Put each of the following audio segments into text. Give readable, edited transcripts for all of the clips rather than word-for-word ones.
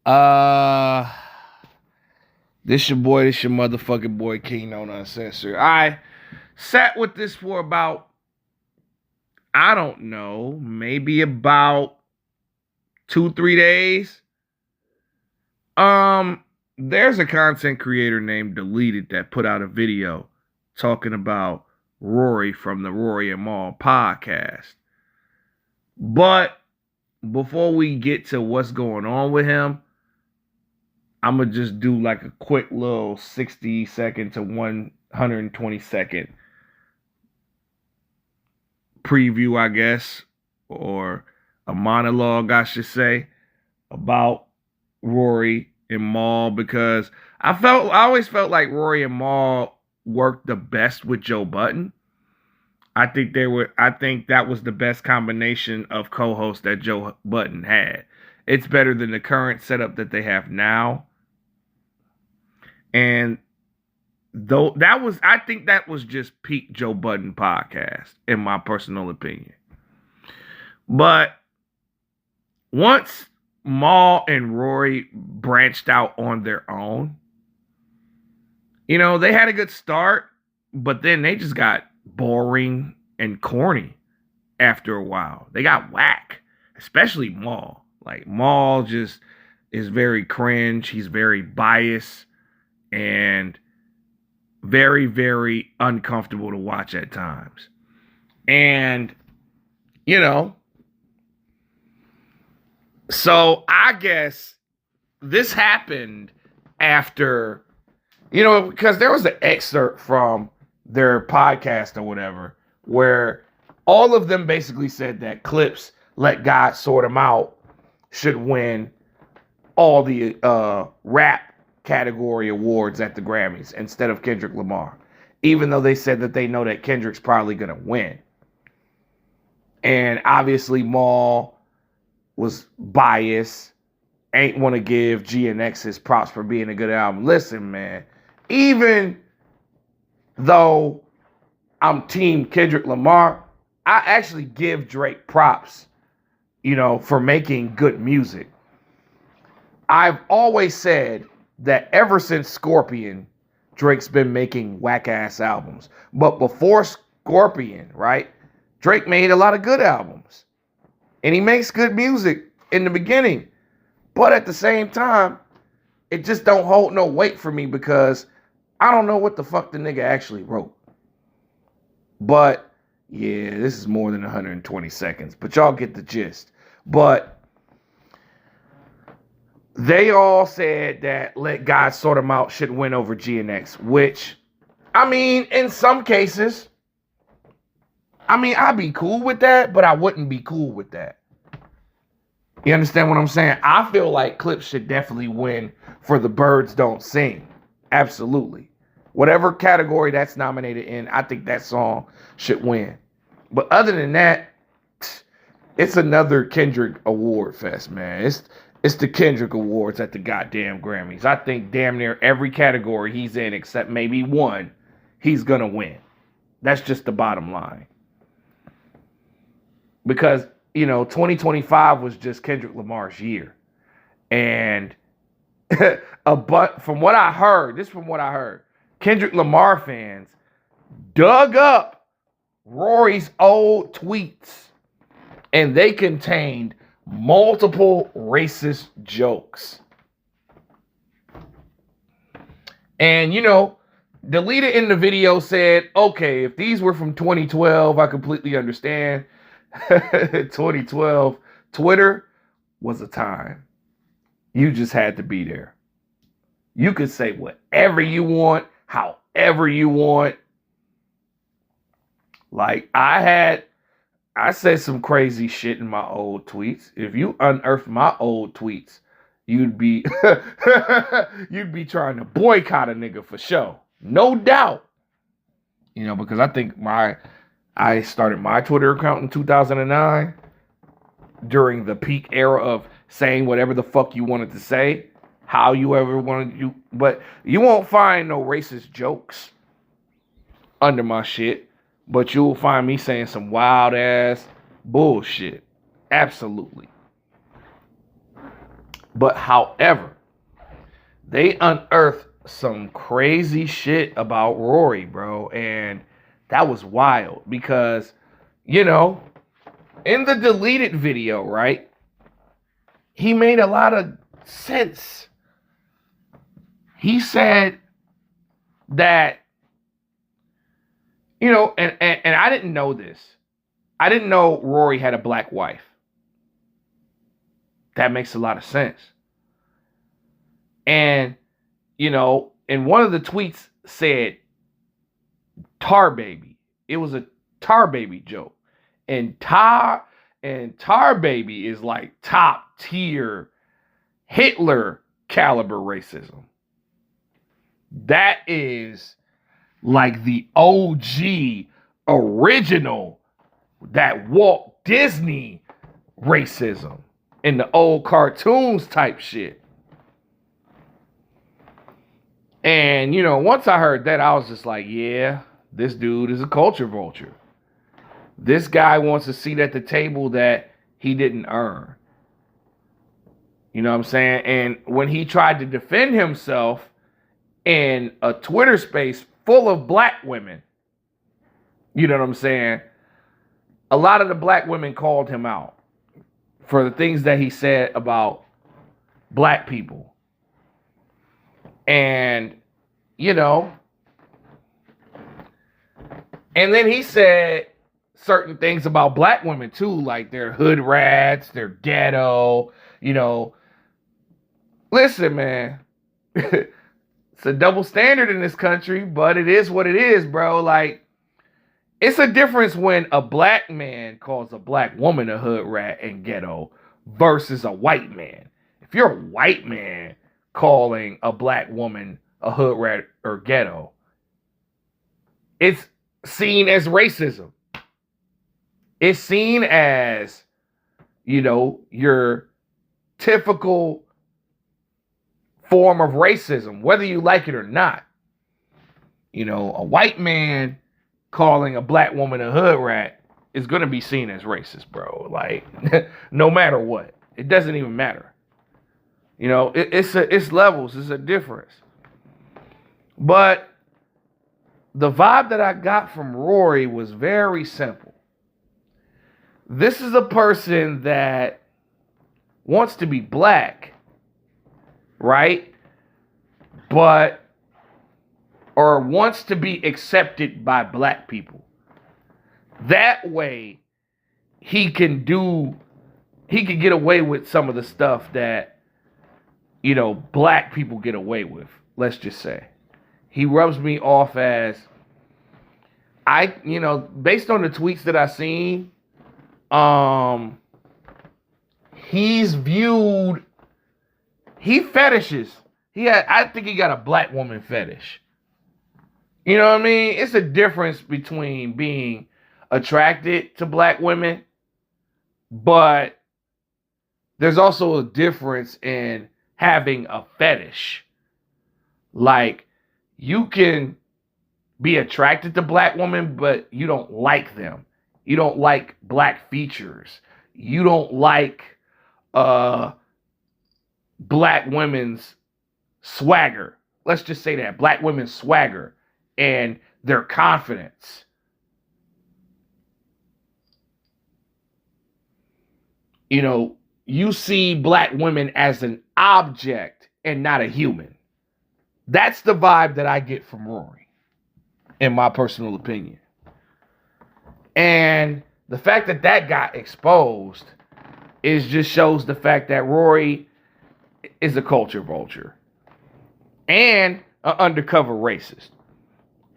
Uh, this your motherfucking boy, King on Uncensored. I sat with this for about, I don't know, maybe about 2, 3 days. Um, there's a content creator named Deleted that put out a video talking about Rory from the Rory and Maul podcast. But before we get to what's going on with him, I'm gonna just do like a quick little 60-second to 120-second preview, I guess, or a monologue, I should say, about Rory and Maul, because I always felt like Rory and Maul worked the best with Joe Budden. I think that was the best combination of co-hosts that Joe Budden had. It's better than the current setup that they have now. And though I think that was just peak Joe Budden podcast, in my personal opinion. But once Maul and Rory branched out on their own, they had a good start, but then they just got boring and corny after a while. They got whack, especially Maul. Like, Maul just is very cringe. He's very biased and very, very uncomfortable to watch at times. And, so I guess this happened after, because there was an excerpt from their podcast or whatever, where all of them basically said that Clips Let God Sort Them Out should win all the rap category awards at the Grammys instead of Kendrick Lamar, even though they said that they know that Kendrick's probably going to win. And obviously Maul was biased, ain't want to give GNX his props for being a good album. Listen, man, even though I'm team Kendrick Lamar, I actually give Drake props, for making good music. I've always said that ever since Scorpion, Drake's been making whack-ass albums. But before Scorpion, right, Drake made a lot of good albums. And he makes good music in the beginning. But at the same time, it just don't hold no weight for me because I don't know what the fuck the nigga actually wrote. But, yeah, this is more than 120 seconds. But y'all get the gist. But they all said that Let God Sort Them Out should win over GNX, which, in some cases, I'd be cool with that, but I wouldn't be cool with that. You understand what I'm saying? I feel like Clips should definitely win for The Birds Don't Sing. Absolutely. Whatever category that's nominated in, I think that song should win. But other than that, it's another Kendrick award fest, man. It's the Kendrick Awards at the goddamn Grammys. I think damn near every category he's in, except maybe one, he's gonna win. That's just the bottom line. Because, 2025 was just Kendrick Lamar's year. And from what I heard, Kendrick Lamar fans dug up Rory's old tweets, and they contained multiple racist jokes. And, Deleted in the video said, okay, if these were from 2012, I completely understand. 2012, Twitter was a time. You just had to be there. You could say whatever you want, however you want. Like, I said some crazy shit in my old tweets. If you unearthed my old tweets, you'd be trying to boycott a nigga for sure. No doubt. Because I think I started my Twitter account in 2009 during the peak era of saying whatever the fuck you wanted to say, how you ever wanted you, but you won't find no racist jokes under my shit. But you'll find me saying some wild ass bullshit. Absolutely. But however, they unearthed some crazy shit about Rory, bro. And that was wild because, you know, in the deleted video, right? He made a lot of sense. He said that, you know, and I didn't know this. I didn't know Rory had a black wife. That makes a lot of sense. And, you know, and one of the tweets said tar baby. It was a tar baby joke. And tar baby is like top tier Hitler caliber racism. That is like the OG original, that Walt Disney racism in the old cartoons type shit. And, you know, once I heard that, I was just like, yeah, this dude is a culture vulture. This guy wants a seat at the table that he didn't earn. You know what I'm saying? And when he tried to defend himself in a Twitter space full of black women, you know what I'm saying? A lot of the black women called him out for the things that he said about black people. And, you know, and then he said certain things about black women too, like they're hood rats, they're ghetto, you know. Listen, man, it's a double standard in this country, but it is what it is, bro. Like, it's a difference when a black man calls a black woman a hood rat and ghetto versus a white man. If you're a white man calling a black woman a hood rat or ghetto, it's seen as racism. It's seen as, you know, your typical form of racism, whether you like it or not. You know, a white man calling a black woman a hood rat is going to be seen as racist, bro. Like, no matter what. It doesn't even matter. You know, it's levels. It's a difference. But the vibe that I got from Rory was very simple. This is a person that wants to be black, right? But, or wants to be accepted by black people. That way, he can get away with some of the stuff that, you know, black people get away with, let's just say. He rubs me off as, you know, based on the tweets that I seen, he fetishes. I think he got a black woman fetish. You know what I mean? It's a difference between being attracted to black women, but there's also a difference in having a fetish. Like, you can be attracted to black women, but you don't like them. You don't like black features. You don't like black women's swagger. Let's just say that. Black women's swagger and their confidence. You know, you see black women as an object and not a human. That's the vibe that I get from Rory, in my personal opinion. And the fact that that got exposed just shows the fact that Rory is a culture vulture and an undercover racist.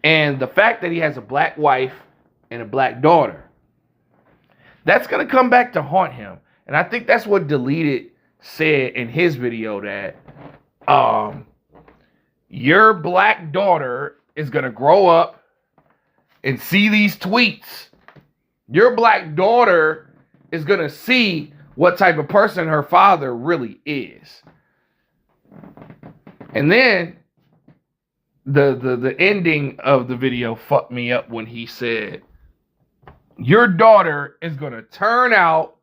And the fact that he has a black wife and a black daughter, that's going to come back to haunt him. And I think that's what Deleted said in his video, that your black daughter is going to grow up and see these tweets. Your black daughter is going to see what type of person her father really is. And then the ending of the video fucked me up when he said, your daughter is going to turn out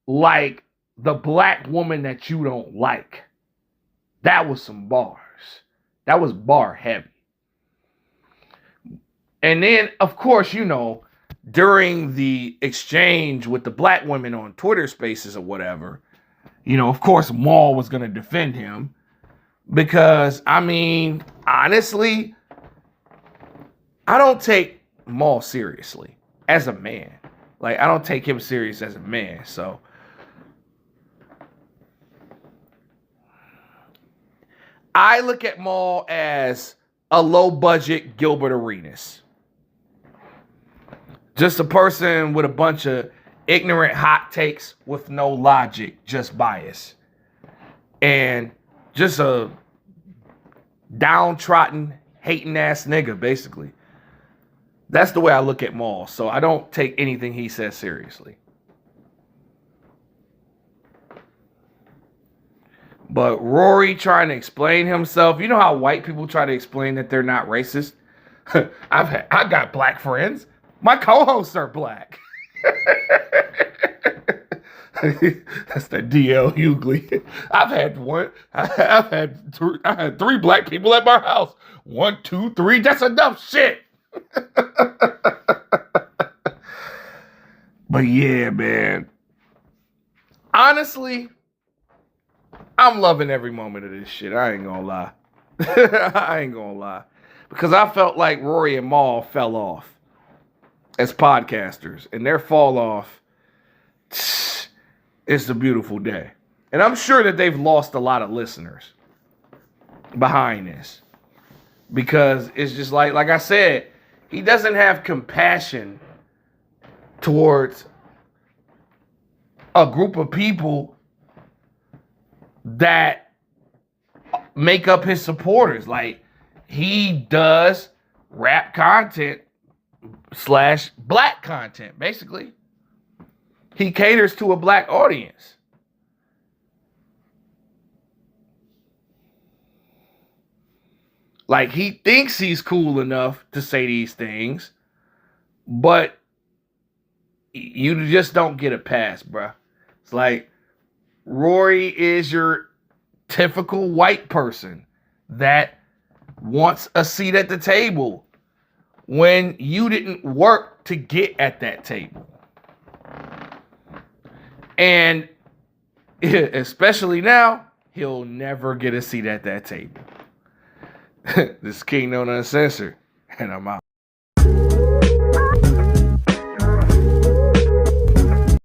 like the black woman that you don't like. That was some bars. That was bar heavy. And then, of course, during the exchange with the black women on Twitter Spaces or whatever, of course, Maul was going to defend him because, honestly, I don't take Maul seriously as a man. Like, I don't take him serious as a man. So, I look at Maul as a low-budget Gilbert Arenas. Just a person with a bunch of ignorant hot takes with no logic, just bias. And just a downtrodden, hating-ass nigga, basically. That's the way I look at Maul. So I don't take anything he says seriously. But Rory trying to explain himself. You know how white people try to explain that they're not racist? I got black friends. My co-hosts are black. That's the DL Hughley. I had 3 black people at my house. 1, 2, 3. That's enough shit. But yeah, man. Honestly, I'm loving every moment of this shit. I ain't gonna lie. Because I felt like Rory and Maul fell off as podcasters. And their fall off, it's a beautiful day. And I'm sure that they've lost a lot of listeners behind this. Because it's just like I said, he doesn't have compassion towards a group of people that make up his supporters. Like, he does rap content / black content, basically. He caters to a black audience. Like, he thinks he's cool enough to say these things, but you just don't get a pass, bruh. It's like, Rory is your typical white person that wants a seat at the table when you didn't work to get at that table. And especially now, he'll never get a seat at that table. This is King Known Uncensored, and I'm out.